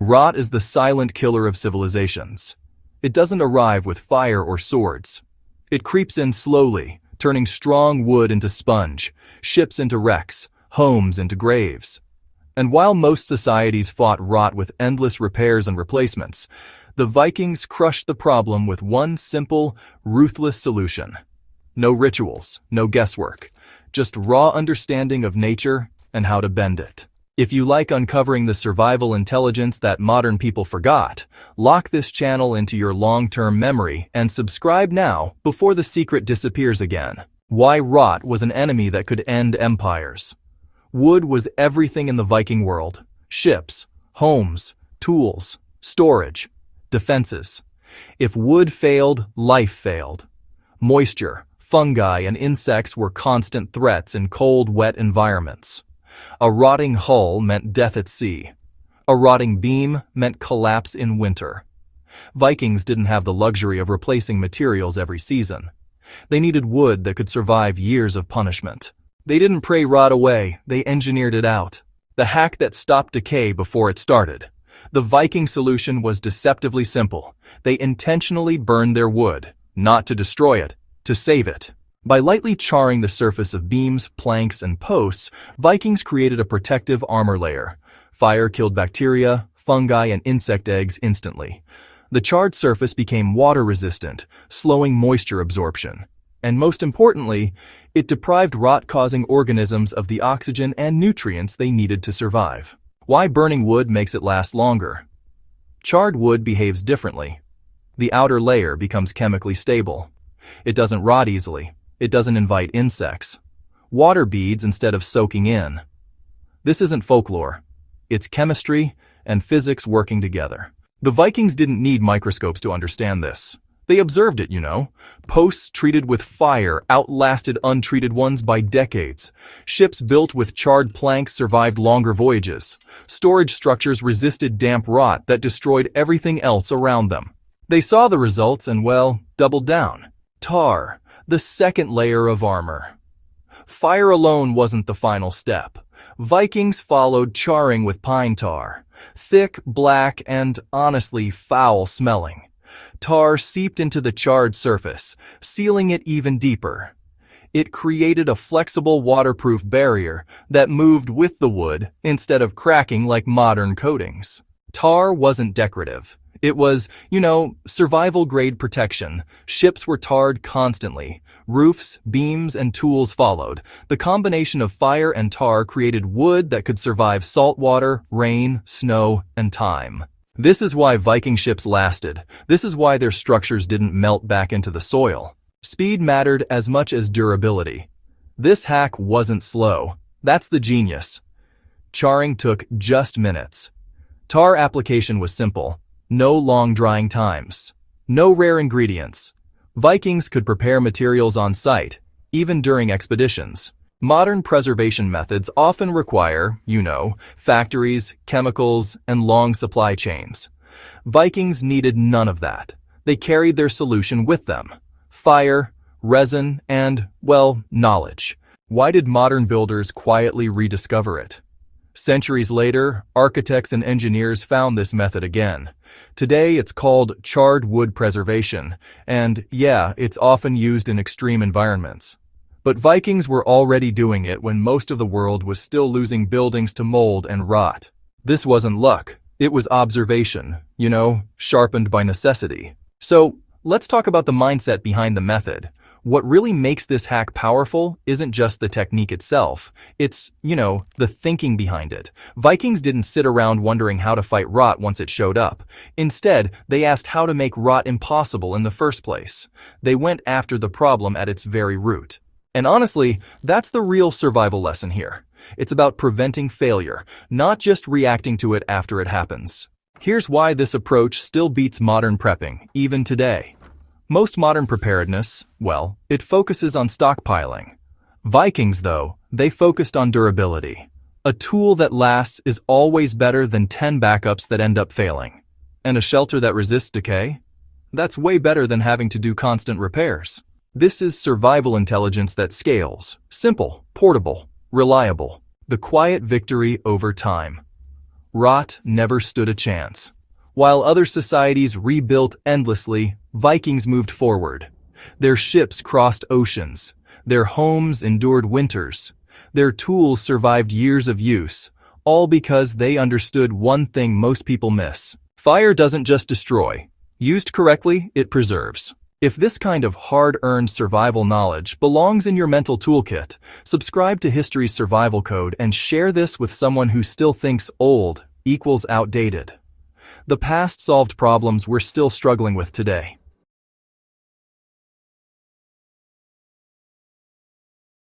Rot is the silent killer of civilizations. It doesn't arrive with fire or swords. It creeps in slowly, turning strong wood into sponge, ships into wrecks, homes into graves. And while most societies fought rot with endless repairs and replacements, the Vikings crushed the problem with one simple, ruthless solution. No rituals, no guesswork, just raw understanding of nature and how to bend it. If you like uncovering the survival intelligence that modern people forgot, lock this channel into your long-term memory and subscribe now before the secret disappears again. Why rot was an enemy that could end empires. Wood was everything in the Viking world. Ships, homes, tools, storage, defenses. If wood failed, life failed. Moisture, fungi, and insects were constant threats in cold, wet environments. A rotting hull meant death at sea. A rotting beam meant collapse in winter. Vikings didn't have the luxury of replacing materials every season. They needed wood that could survive years of punishment. They didn't pray rot away, they engineered it out. The hack that stopped decay before it started. The Viking solution was deceptively simple. They intentionally burned their wood, not to destroy it, to save it. By lightly charring the surface of beams, planks, and posts, Vikings created a protective armor layer. Fire killed bacteria, fungi, and insect eggs instantly. The charred surface became water-resistant, slowing moisture absorption. And most importantly, it deprived rot-causing organisms of the oxygen and nutrients they needed to survive. Why burning wood makes it last longer? Charred wood behaves differently. The outer layer becomes chemically stable. It doesn't rot easily. It doesn't invite insects. Water beads instead of soaking in. This isn't folklore. It's chemistry and physics working together. The Vikings didn't need microscopes to understand this. They observed it, you know. Posts treated with fire outlasted untreated ones by decades. Ships built with charred planks survived longer voyages. Storage structures resisted damp rot that destroyed everything else around them. They saw the results and, well, doubled down. Tar, the second layer of armor. Fire alone wasn't the final step. Vikings followed charring with pine tar. Thick, black, and honestly foul-smelling. Tar seeped into the charred surface, sealing it even deeper. It created a flexible waterproof barrier that moved with the wood instead of cracking like modern coatings. Tar wasn't decorative. It was, survival-grade protection. Ships were tarred constantly. Roofs, beams, and tools followed. The combination of fire and tar created wood that could survive saltwater, rain, snow, and time. This is why Viking ships lasted. This is why their structures didn't melt back into the soil. Speed mattered as much as durability. This hack wasn't slow. That's the genius. Charring took just minutes. Tar application was simple. No long drying times. No rare ingredients. Vikings could prepare materials on site, even during expeditions. Modern preservation methods often require, factories, chemicals, and long supply chains. Vikings needed none of that. They carried their solution with them. Fire, resin, and, knowledge. Why did modern builders quietly rediscover it? Centuries later, architects and engineers found this method again. Today, it's called charred wood preservation, and it's often used in extreme environments. But Vikings were already doing it when most of the world was still losing buildings to mold and rot. This wasn't luck. It was observation, sharpened by necessity. So, let's talk about the mindset behind the method. What really makes this hack powerful isn't just the technique itself. It's, the thinking behind it. Vikings didn't sit around wondering how to fight rot once it showed up. Instead, they asked how to make rot impossible in the first place. They went after the problem at its very root. And honestly, that's the real survival lesson here. It's about preventing failure, not just reacting to it after it happens. Here's why this approach still beats modern prepping, even today. Most modern preparedness, it focuses on stockpiling. Vikings, though, they focused on durability. A tool that lasts is always better than 10 backups that end up failing. And a shelter that resists decay? That's way better than having to do constant repairs. This is survival intelligence that scales. Simple, portable, reliable. The quiet victory over time. Rot never stood a chance. While other societies rebuilt endlessly, Vikings moved forward. Their ships crossed oceans. Their homes endured winters. Their tools survived years of use, all because they understood one thing most people miss. Fire doesn't just destroy. Used correctly, it preserves. If this kind of hard-earned survival knowledge belongs in your mental toolkit, subscribe to History's Survival Code and share this with someone who still thinks old equals outdated. The past solved problems we're still struggling with today.